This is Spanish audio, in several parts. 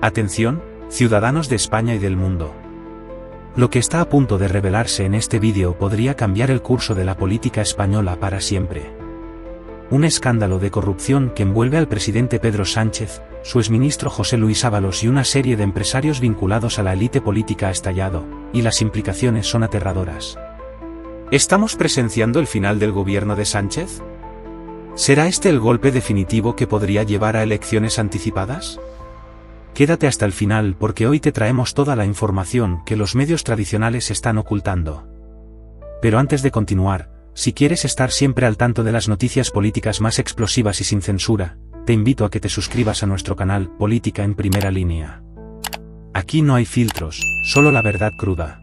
Atención, ciudadanos de España y del mundo. Lo que está a punto de revelarse en este vídeo podría cambiar el curso de la política española para siempre. Un escándalo de corrupción que envuelve al presidente Pedro Sánchez, su exministro José Luis Ábalos y una serie de empresarios vinculados a la élite política ha estallado, y las implicaciones son aterradoras. ¿Estamos presenciando el final del gobierno de Sánchez? ¿Será este el golpe definitivo que podría llevar a elecciones anticipadas? Quédate hasta el final porque hoy te traemos toda la información que los medios tradicionales están ocultando. Pero antes de continuar, si quieres estar siempre al tanto de las noticias políticas más explosivas y sin censura, te invito a que te suscribas a nuestro canal Política en Primera Línea. Aquí no hay filtros, solo la verdad cruda.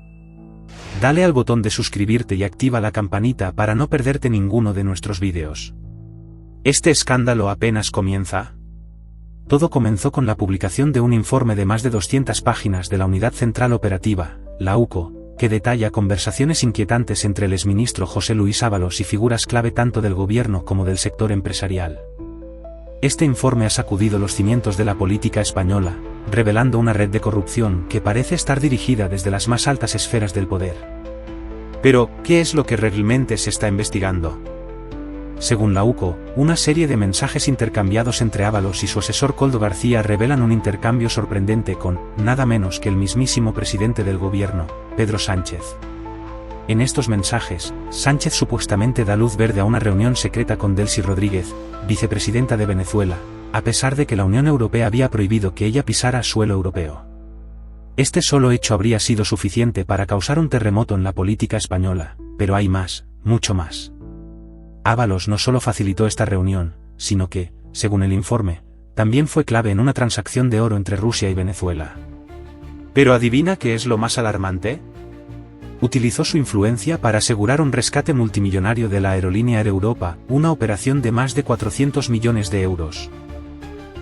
Dale al botón de suscribirte y activa la campanita para no perderte ninguno de nuestros vídeos. Este escándalo apenas comienza. Todo comenzó con la publicación de un informe de más de 200 páginas de la Unidad Central Operativa, la UCO, que detalla conversaciones inquietantes entre el exministro José Luis Ábalos y figuras clave tanto del gobierno como del sector empresarial. Este informe ha sacudido los cimientos de la política española, revelando una red de corrupción que parece estar dirigida desde las más altas esferas del poder. Pero, ¿qué es lo que realmente se está investigando? Según la UCO, una serie de mensajes intercambiados entre Ábalos y su asesor Koldo García revelan un intercambio sorprendente con, nada menos que el mismísimo presidente del gobierno, Pedro Sánchez. En estos mensajes, Sánchez supuestamente da luz verde a una reunión secreta con Delcy Rodríguez, vicepresidenta de Venezuela, a pesar de que la Unión Europea había prohibido que ella pisara suelo europeo. Este solo hecho habría sido suficiente para causar un terremoto en la política española, pero hay más, mucho más. Ábalos no solo facilitó esta reunión, sino que, según el informe, también fue clave en una transacción de oro entre Rusia y Venezuela. ¿Pero adivina qué es lo más alarmante? Utilizó su influencia para asegurar un rescate multimillonario de la aerolínea Air Europa, una operación de más de 400 millones de euros.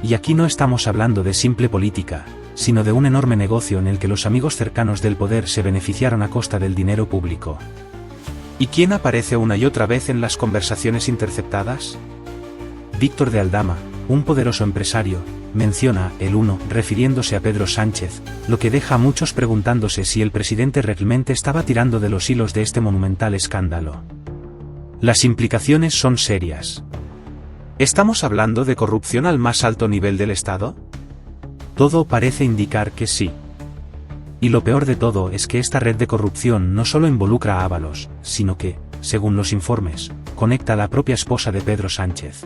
Y aquí no estamos hablando de simple política, sino de un enorme negocio en el que los amigos cercanos del poder se beneficiaron a costa del dinero público. ¿Y quién aparece una y otra vez en las conversaciones interceptadas? Víctor de Aldama, un poderoso empresario, menciona el uno refiriéndose a Pedro Sánchez, lo que deja a muchos preguntándose si el presidente realmente estaba tirando de los hilos de este monumental escándalo. Las implicaciones son serias. ¿Estamos hablando de corrupción al más alto nivel del Estado? Todo parece indicar que sí. Y lo peor de todo es que esta red de corrupción no solo involucra a Ábalos, sino que, según los informes, conecta a la propia esposa de Pedro Sánchez.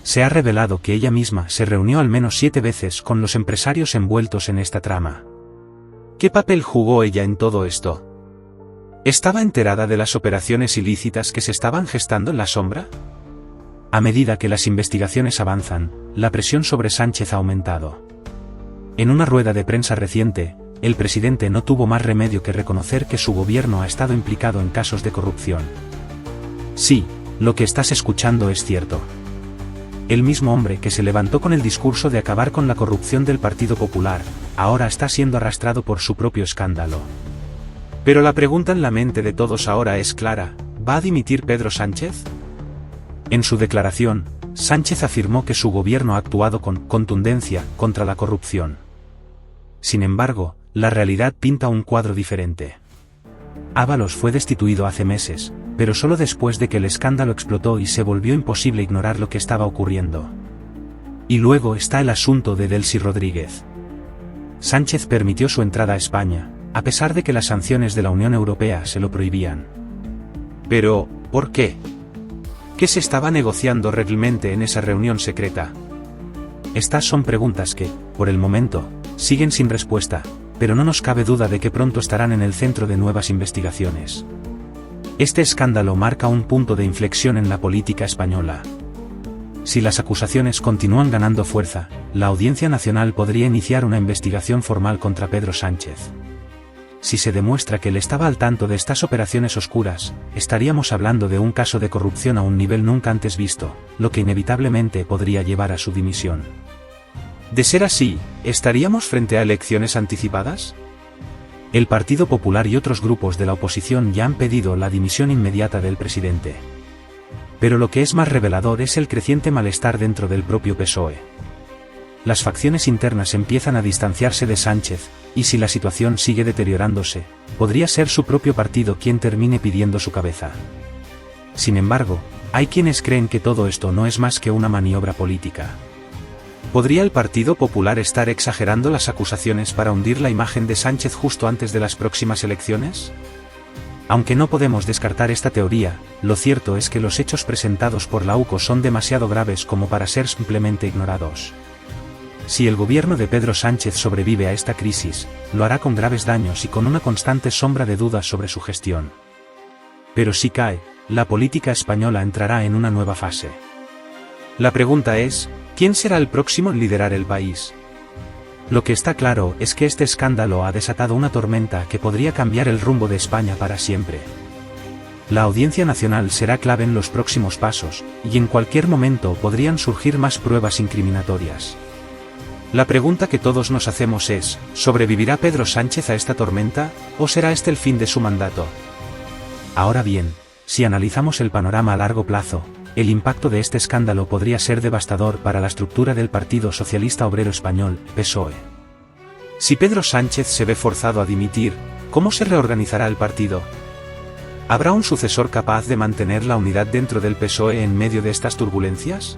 Se ha revelado que ella misma se reunió al menos 7 veces con los empresarios envueltos en esta trama. ¿Qué papel jugó ella en todo esto? ¿Estaba enterada de las operaciones ilícitas que se estaban gestando en la sombra? A medida que las investigaciones avanzan, la presión sobre Sánchez ha aumentado. En una rueda de prensa reciente, el presidente no tuvo más remedio que reconocer que su gobierno ha estado implicado en casos de corrupción. Sí, lo que estás escuchando es cierto. El mismo hombre que se levantó con el discurso de acabar con la corrupción del Partido Popular, ahora está siendo arrastrado por su propio escándalo. Pero la pregunta en la mente de todos ahora es clara, ¿va a dimitir Pedro Sánchez? En su declaración, Sánchez afirmó que su gobierno ha actuado con contundencia contra la corrupción. Sin embargo, la realidad pinta un cuadro diferente. Ábalos fue destituido hace meses, pero solo después de que el escándalo explotó y se volvió imposible ignorar lo que estaba ocurriendo. Y luego está el asunto de Delcy Rodríguez. Sánchez permitió su entrada a España, a pesar de que las sanciones de la Unión Europea se lo prohibían. Pero, ¿por qué? ¿Qué se estaba negociando realmente en esa reunión secreta? Estas son preguntas que, por el momento, siguen sin respuesta, pero no nos cabe duda de que pronto estarán en el centro de nuevas investigaciones. Este escándalo marca un punto de inflexión en la política española. Si las acusaciones continúan ganando fuerza, la Audiencia Nacional podría iniciar una investigación formal contra Pedro Sánchez. Si se demuestra que él estaba al tanto de estas operaciones oscuras, estaríamos hablando de un caso de corrupción a un nivel nunca antes visto, lo que inevitablemente podría llevar a su dimisión. De ser así, ¿estaríamos frente a elecciones anticipadas? El Partido Popular y otros grupos de la oposición ya han pedido la dimisión inmediata del presidente. Pero lo que es más revelador es el creciente malestar dentro del propio PSOE. las facciones internas empiezan a distanciarse de Sánchez, y si la situación sigue deteriorándose, podría ser su propio partido quien termine pidiendo su cabeza. Sin embargo, hay quienes creen que todo esto no es más que una maniobra política. ¿Podría el Partido Popular estar exagerando las acusaciones para hundir la imagen de Sánchez justo antes de las próximas elecciones? Aunque no podemos descartar esta teoría, lo cierto es que los hechos presentados por la UCO son demasiado graves como para ser simplemente ignorados. Si el gobierno de Pedro Sánchez sobrevive a esta crisis, lo hará con graves daños y con una constante sombra de dudas sobre su gestión. Pero si cae, la política española entrará en una nueva fase. La pregunta es, ¿quién será el próximo en liderar el país? Lo que está claro es que este escándalo ha desatado una tormenta que podría cambiar el rumbo de España para siempre. La Audiencia Nacional será clave en los próximos pasos, y en cualquier momento podrían surgir más pruebas incriminatorias. La pregunta que todos nos hacemos es, ¿sobrevivirá Pedro Sánchez a esta tormenta, o será este el fin de su mandato? Ahora bien, si analizamos el panorama a largo plazo, el impacto de este escándalo podría ser devastador para la estructura del Partido Socialista Obrero Español, PSOE. Si Pedro Sánchez se ve forzado a dimitir, ¿cómo se reorganizará el partido? ¿Habrá un sucesor capaz de mantener la unidad dentro del PSOE en medio de estas turbulencias?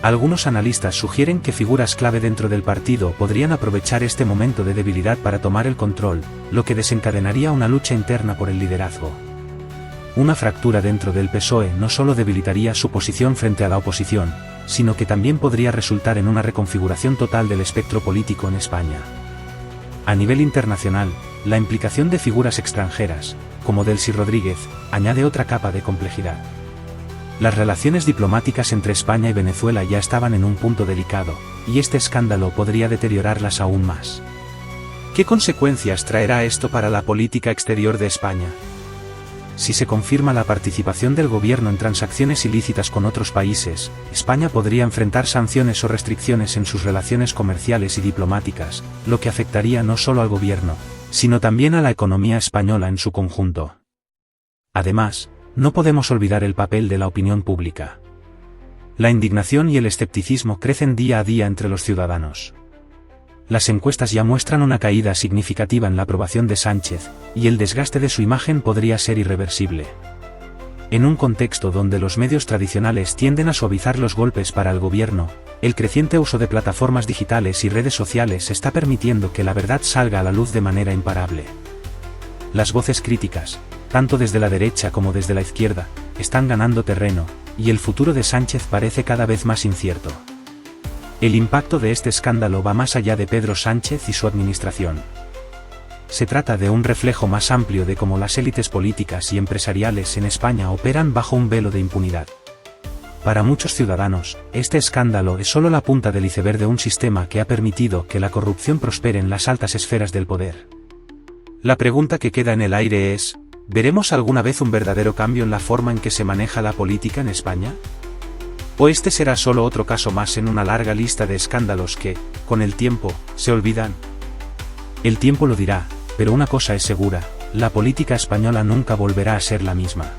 Algunos analistas sugieren que figuras clave dentro del partido podrían aprovechar este momento de debilidad para tomar el control, lo que desencadenaría una lucha interna por el liderazgo. Una fractura dentro del PSOE no solo debilitaría su posición frente a la oposición, sino que también podría resultar en una reconfiguración total del espectro político en España. A nivel internacional, la implicación de figuras extranjeras, como Delcy Rodríguez, añade otra capa de complejidad. Las relaciones diplomáticas entre España y Venezuela ya estaban en un punto delicado, y este escándalo podría deteriorarlas aún más. ¿Qué consecuencias traerá esto para la política exterior de España? Si se confirma la participación del gobierno en transacciones ilícitas con otros países, España podría enfrentar sanciones o restricciones en sus relaciones comerciales y diplomáticas, lo que afectaría no solo al gobierno, sino también a la economía española en su conjunto. Además, no podemos olvidar el papel de la opinión pública. La indignación y el escepticismo crecen día a día entre los ciudadanos. Las encuestas ya muestran una caída significativa en la aprobación de Sánchez, y el desgaste de su imagen podría ser irreversible. En un contexto donde los medios tradicionales tienden a suavizar los golpes para el gobierno, el creciente uso de plataformas digitales y redes sociales está permitiendo que la verdad salga a la luz de manera imparable. Las voces críticas, tanto desde la derecha como desde la izquierda, están ganando terreno, y el futuro de Sánchez parece cada vez más incierto. El impacto de este escándalo va más allá de Pedro Sánchez y su administración. Se trata de un reflejo más amplio de cómo las élites políticas y empresariales en España operan bajo un velo de impunidad. Para muchos ciudadanos, este escándalo es solo la punta del iceberg de un sistema que ha permitido que la corrupción prospere en las altas esferas del poder. La pregunta que queda en el aire es, ¿veremos alguna vez un verdadero cambio en la forma en que se maneja la política en España? ¿O este será solo otro caso más en una larga lista de escándalos que, con el tiempo, se olvidan? El tiempo lo dirá, pero una cosa es segura, la política española nunca volverá a ser la misma.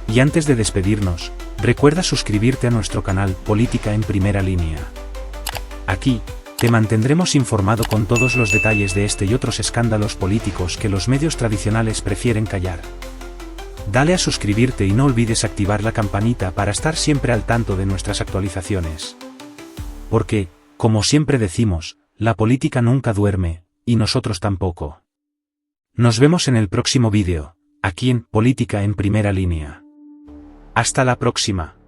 Y antes de despedirnos, recuerda suscribirte a nuestro canal Política en Primera Línea. Aquí, te mantendremos informado con todos los detalles de este y otros escándalos políticos que los medios tradicionales prefieren callar. Dale a suscribirte y no olvides activar la campanita para estar siempre al tanto de nuestras actualizaciones. Porque, como siempre decimos, la política nunca duerme, y nosotros tampoco. Nos vemos en el próximo vídeo, aquí en Política en Primera Línea. Hasta la próxima.